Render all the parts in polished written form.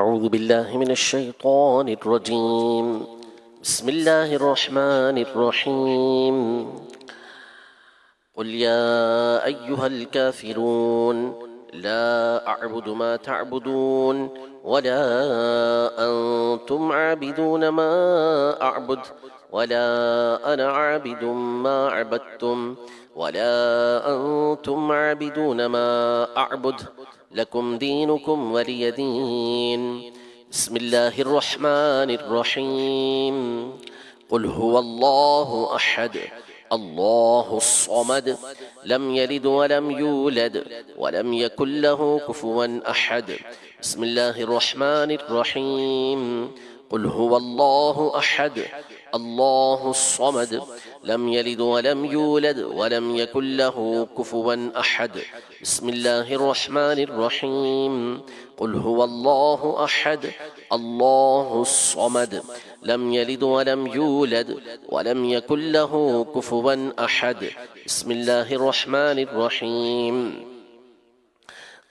أعوذ بالله من الشيطان الرجيم بسم الله الرحمن الرحيم قل يا أيها الكافرون لا أعبد ما تعبدون ولا أنتم عابدون ما أعبد ولا أنا عابد ما عبدتم ولا أنتم عابدون ما أعبد لكم دينكم ولي دين بسم الله الرحمن الرحيم قل هو الله أحد الله الصمد لم يلد ولم يولد ولم يكن له كفوا أحد بسم الله الرحمن الرحيم قل هو الله أحد الله الصمد لم يلد ولم يولد ولم يكن له كفوا أحد بسم الله الرحمن الرحيم قل هو الله أحد الله الصمد لم يلد ولم يولد ولم يكن له كفوا أحد بسم الله الرحمن الرحيم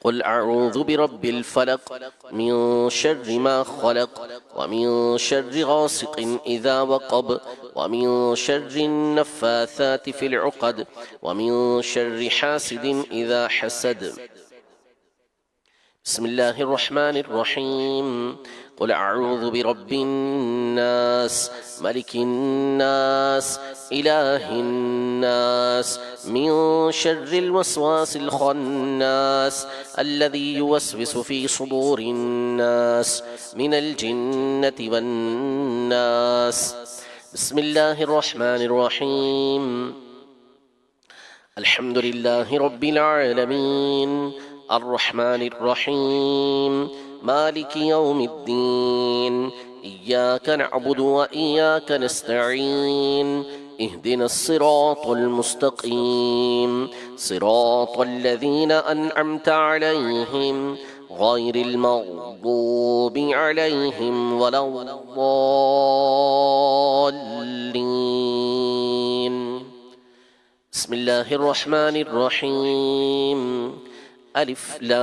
قل أعوذ برب الفلق من شر ما خلق ومن شر غاسق إذا وقب ومن شر النفاثات في العقد ومن شر حاسد إذا حسد بسم الله الرحمن الرحيم قل أعوذ برب الناس ملك الناس إله الناس من شر الوسواس الخناس الذي يوسوس في صدور الناس من الجنة والناس بسم الله الرحمن الرحيم الحمد لله رب العالمين الرحمن الرحيم مالك يوم الدين إياك نعبد وإياك نستعين اهدنا الصراط المستقيم صراط الذين أنعمت عليهم غير المغضوب عليهم ولا الضالين بسم الله الرحمن الرحيم ألف لام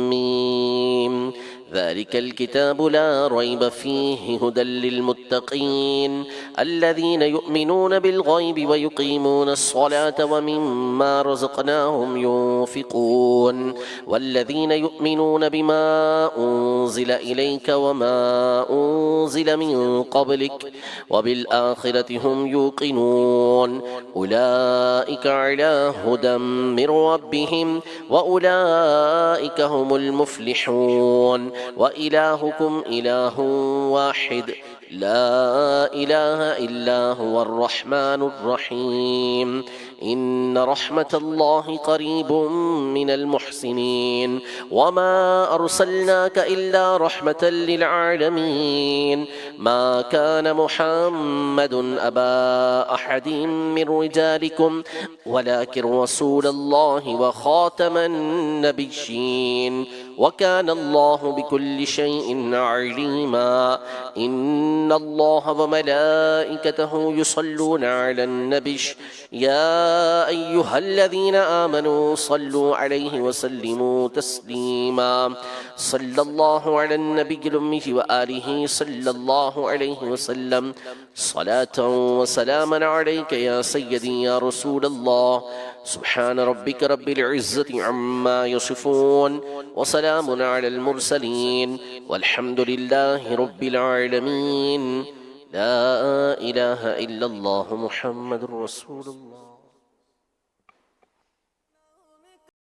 ميم ذلك الكتاب لا ريب فيه هدى للمتقين الذين يؤمنون بالغيب ويقيمون الصلاة ومما رزقناهم ينفقون والذين يؤمنون بما أنزل إليك وما أنزل من قبلك وبالآخرة هم يوقنون أولئك على هدى من ربهم وأولئك هم المفلحون وإلهكم إله واحد لا إله إلا هو الرحمن الرحيم إن رحمة الله قريب من المحسنين وما أرسلناك إلا رحمة للعالمين ما كان محمد أبا أحد من رجالكم ولكن رسول الله وخاتم النبيين وكان الله بكل شيء عليما إن الله وملائكته يصلون على النبي يا أيها الذين آمنوا صلوا عليه وسلموا تسليما صلى الله على النبي الأمي وآله صلى الله عليه وسلم صلاة وسلاما عليك يا سيدي يا رسول الله سبحان ربك رب العزة عما يصفون وسلام على المرسلين والحمد لله رب العالمين لا إله إلا الله محمد رسول الله